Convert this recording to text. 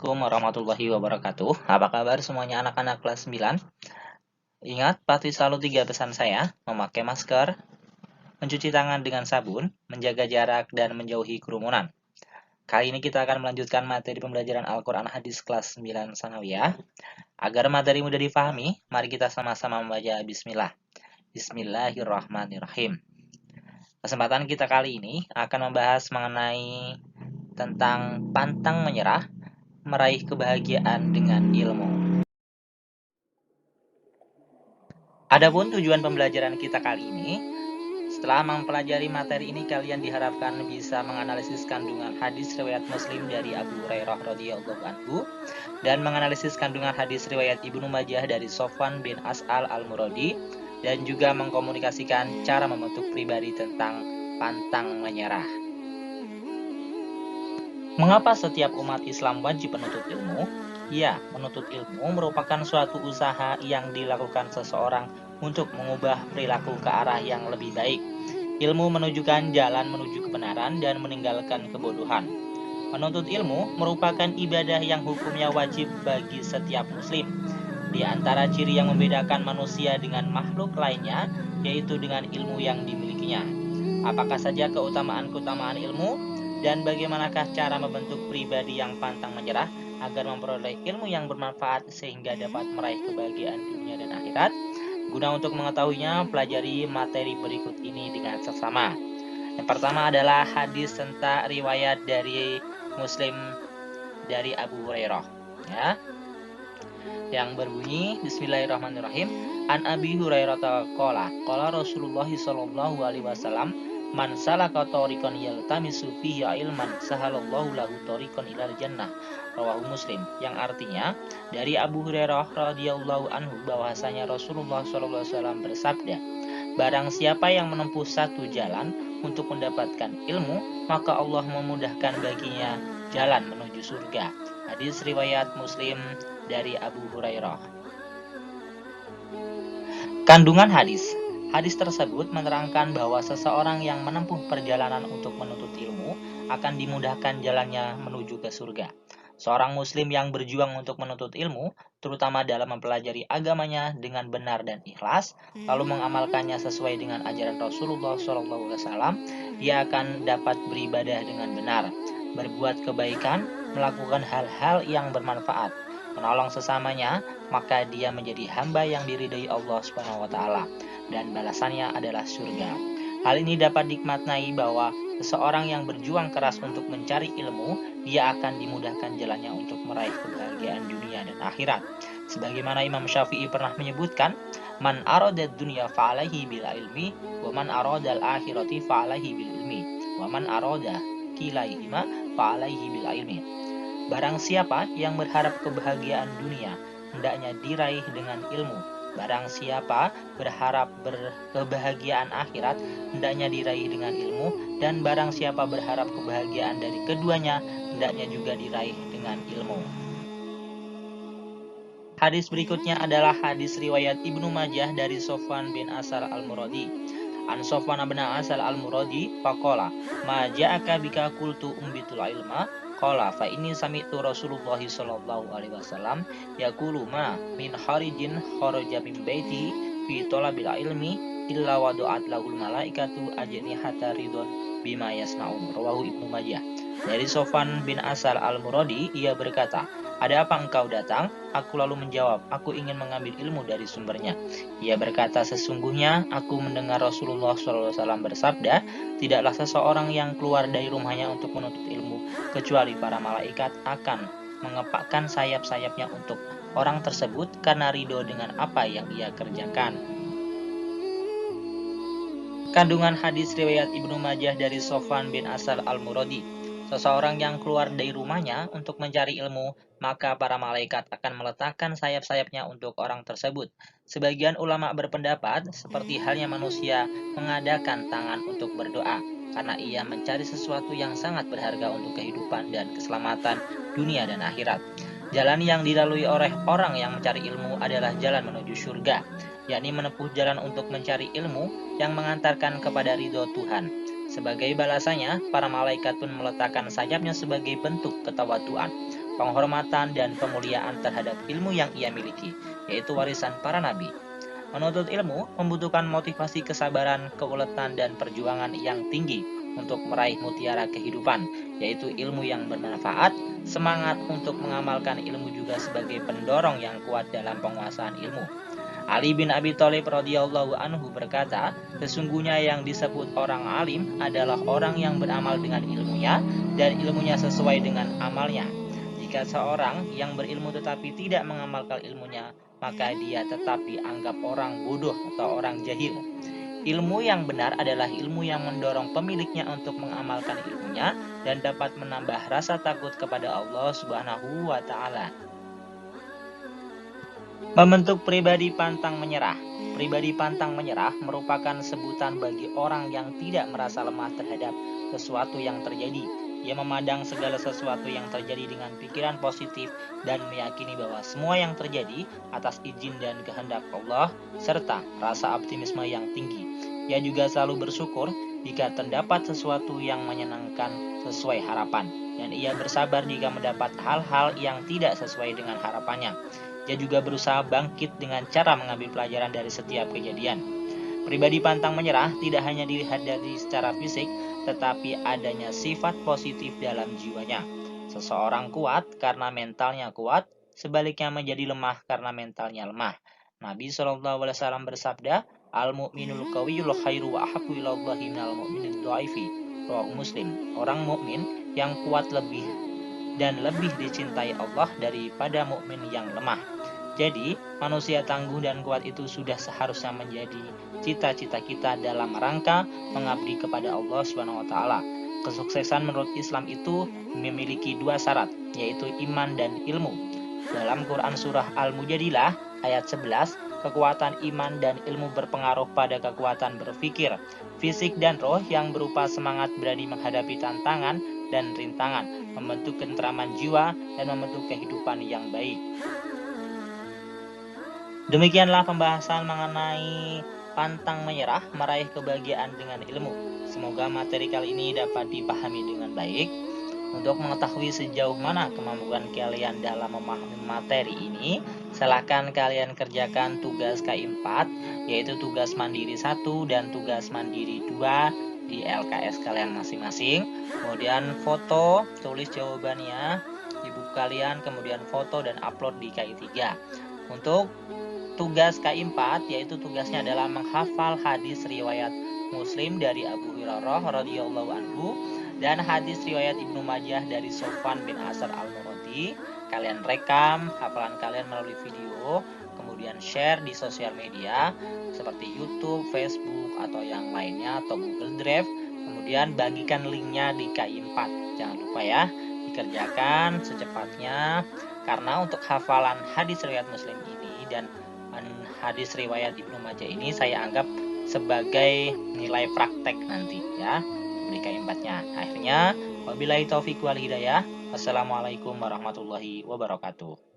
Assalamualaikum warahmatullahi wabarakatuh. Apa kabar semuanya anak-anak kelas 9? Ingat, patuhi selalu 3 pesan saya: memakai masker, mencuci tangan dengan sabun, menjaga jarak, dan menjauhi kerumunan. Kali ini kita akan melanjutkan materi pembelajaran Al-Quran Hadis kelas 9 Sanawiyah. Agar materi mudah difahami, mari kita sama-sama membaca Bismillah. Bismillahirrahmanirrahim. Kesempatan kita kali ini akan membahas mengenai tentang pantang menyerah, meraih kebahagiaan dengan ilmu. Adapun tujuan pembelajaran kita kali ini, setelah mempelajari materi ini, kalian diharapkan bisa menganalisis kandungan hadis riwayat Muslim dari Abu Hurairah radhiyallahu anhu dan menganalisis kandungan hadis riwayat Ibnu Majah dari Sofwan bin As'al al-Muradi, dan juga mengkomunikasikan cara membentuk pribadi tentang pantang menyerah. Mengapa setiap umat Islam wajib menuntut ilmu? Ya, menuntut ilmu merupakan suatu usaha yang dilakukan seseorang untuk mengubah perilaku ke arah yang lebih baik. Ilmu menunjukkan jalan menuju kebenaran dan meninggalkan kebodohan. Menuntut ilmu merupakan ibadah yang hukumnya wajib bagi setiap muslim. Di antara ciri yang membedakan manusia dengan makhluk lainnya, yaitu dengan ilmu yang dimilikinya. Apakah saja keutamaan-keutamaan ilmu? Dan bagaimanakah cara membentuk pribadi yang pantang menyerah agar memperoleh ilmu yang bermanfaat sehingga dapat meraih kebahagiaan dunia dan akhirat? Guna untuk mengetahuinya, pelajari materi berikut ini dengan seksama. Yang pertama adalah hadis tentang riwayat dari Muslim dari Abu Hurairah, ya, yang berbunyi Bismillahirrahmanirrahim. An Abi Hurairah qala Rasulullah sallallahu alaihi wasallam, man salaka tariqan yaltamisu fihi ilman sahalallahu lahu tariqan ilal jannah, rawahu Muslim. Yang artinya, dari Abu Hurairah radhiyallahu anhu bahwasanya Rasulullah sallallahu alaihi wasallam bersabda, barang siapa yang menempuh satu jalan untuk mendapatkan ilmu, maka Allah memudahkan baginya jalan menuju surga. Hadis riwayat Muslim dari Abu Hurairah. Kandungan hadis. Hadis tersebut menerangkan bahwa seseorang yang menempuh perjalanan untuk menuntut ilmu akan dimudahkan jalannya menuju ke surga. Seorang muslim yang berjuang untuk menuntut ilmu, terutama dalam mempelajari agamanya dengan benar dan ikhlas, lalu mengamalkannya sesuai dengan ajaran Rasulullah SAW, dia akan dapat beribadah dengan benar, berbuat kebaikan, melakukan hal-hal yang bermanfaat, menolong sesamanya, maka dia menjadi hamba yang diridai Allah SWT, dan balasannya adalah surga. Hal ini dapat dimaknai bahwa seseorang yang berjuang keras untuk mencari ilmu, dia akan dimudahkan jalannya untuk meraih kebahagiaan dunia dan akhirat. Sebagaimana Imam Syafi'i pernah menyebutkan, man aradad dunya fa'alaihi bil ilmi, wa man aradal akhirati fa'alaihi bil ilmi, wa man arada kilaihima fa'alaihi bil ilmi. Barang siapa yang berharap kebahagiaan dunia, hendaknya diraih dengan ilmu. Barang siapa berharap kebahagiaan akhirat, hendaknya diraih dengan ilmu. Dan barang siapa berharap kebahagiaan dari keduanya, hendaknya juga diraih dengan ilmu. Hadis berikutnya adalah hadis riwayat Ibnu Majah dari Sofwan bin As'al al-Muradi. An Sofwan bin As'al al-Muradi faqala, ma ja'aka bika qultu umbitul ilma, qala fa inni sami'tu Rasulullah sallallahu alaihi wasallam yaqulu ma min harijin kharaja min baiti fi talabil ilmi illa wadu'at lahul malaikatu ajnihata ridwan bima yasnaun, rawahu Ibnu Majah. Dari Sofwan bin As'al al-Muradi, ia berkata, ada apa engkau datang? Aku lalu menjawab, aku ingin mengambil ilmu dari sumbernya. Ia berkata, sesungguhnya aku mendengar Rasulullah SAW bersabda, tidaklah seseorang yang keluar dari rumahnya untuk menuntut ilmu, kecuali para malaikat akan mengepakkan sayap-sayapnya untuk orang tersebut karena ridho dengan apa yang ia kerjakan. Kandungan hadis riwayat Ibnu Majah dari Sofwan bin As'al al-Muradi. Seseorang yang keluar dari rumahnya untuk mencari ilmu, maka para malaikat akan meletakkan sayap-sayapnya untuk orang tersebut. Sebagian ulama berpendapat, seperti halnya manusia mengadakan tangan untuk berdoa, karena ia mencari sesuatu yang sangat berharga untuk kehidupan dan keselamatan dunia dan akhirat. Jalan yang dilalui oleh orang yang mencari ilmu adalah jalan menuju surga, yakni menempuh jalan untuk mencari ilmu yang mengantarkan kepada ridho Tuhan. Sebagai balasannya, para malaikat pun meletakkan sayapnya sebagai bentuk ketawaduan. penghormatan dan pemuliaan terhadap ilmu yang ia miliki, yaitu warisan para nabi. Menuntut ilmu membutuhkan motivasi kesabaran, keuletan, dan perjuangan yang tinggi untuk meraih mutiara kehidupan, yaitu ilmu yang bermanfaat. Semangat untuk mengamalkan ilmu juga sebagai pendorong yang kuat dalam penguasaan ilmu. Ali bin Abi Thalib radhiyallahu anhu berkata, sesungguhnya yang disebut orang alim adalah orang yang beramal dengan ilmunya dan ilmunya sesuai dengan amalnya. Jika seorang yang berilmu tetapi tidak mengamalkan ilmunya, maka dia tetap dianggap orang bodoh atau orang jahil. Ilmu yang benar adalah ilmu yang mendorong pemiliknya untuk mengamalkan ilmunya dan dapat menambah rasa takut kepada Allah Subhanahu wa Ta'ala. Membentuk pribadi pantang menyerah. Pribadi pantang menyerah merupakan sebutan bagi orang yang tidak merasa lemah terhadap sesuatu yang terjadi. Ia memandang segala sesuatu yang terjadi dengan pikiran positif dan meyakini bahwa semua yang terjadi atas izin dan kehendak Allah serta rasa optimisme yang tinggi. Ia juga selalu bersyukur jika terdapat sesuatu yang menyenangkan sesuai harapan, dan ia bersabar jika mendapat hal-hal yang tidak sesuai dengan harapannya. Ia juga berusaha bangkit dengan cara mengambil pelajaran dari setiap kejadian. Pribadi pantang menyerah tidak hanya dilihat dari secara fisik, tetapi adanya sifat positif dalam jiwanya. Seseorang kuat karena mentalnya kuat, sebaliknya menjadi lemah karena mentalnya lemah. Nabi SAW bersabda, Al-mu'minul qawiyul khairu wa ahabbu ilallahi minal mu'minid dha'ifi. Rawahu Muslim. Orang mukmin yang kuat lebih dicintai Allah daripada mukmin yang lemah. Jadi, manusia tangguh dan kuat itu sudah seharusnya menjadi cita-cita kita dalam rangka mengabdi kepada Allah Subhanahu wa Ta'ala. Kesuksesan menurut Islam itu memiliki dua syarat, yaitu iman dan ilmu. Dalam Quran surah Al-Mujadilah ayat 11, kekuatan iman dan ilmu berpengaruh pada kekuatan berpikir, fisik dan roh yang berupa semangat berani menghadapi tantangan dan rintangan, membentuk ketenteraman jiwa dan membentuk kehidupan yang baik. Demikianlah pembahasan mengenai pantang menyerah meraih kebahagiaan dengan ilmu. Semoga materi kali ini dapat dipahami dengan baik. Untuk mengetahui sejauh mana kemampuan kalian dalam memahami materi ini, silakan kalian kerjakan tugas K4, yaitu tugas mandiri 1 dan tugas mandiri 2 di LKS kalian masing-masing. Kemudian foto, tulis jawabannya di buku kalian, kemudian foto dan upload di K3. Untuk tugas K4, yaitu tugasnya adalah menghafal hadis riwayat Muslim dari Abu Hurairah radhiyallahu anhu dan hadis riwayat Ibnu Majah dari Sofwan bin Asar al-Muradi. Kalian rekam hafalan kalian melalui video, kemudian share di sosial media seperti YouTube, Facebook, atau yang lainnya, atau Google Drive. Kemudian bagikan linknya di K4. Jangan lupa ya, dikerjakan secepatnya, karena untuk hafalan hadis riwayat Muslim ini dan hadis riwayat Ibnu Majah ini saya anggap sebagai nilai praktek nanti ya di K4-nya. Akhirnya, wabillahi taufiq wal hidayah. Wassalamualaikum warahmatullahi wabarakatuh.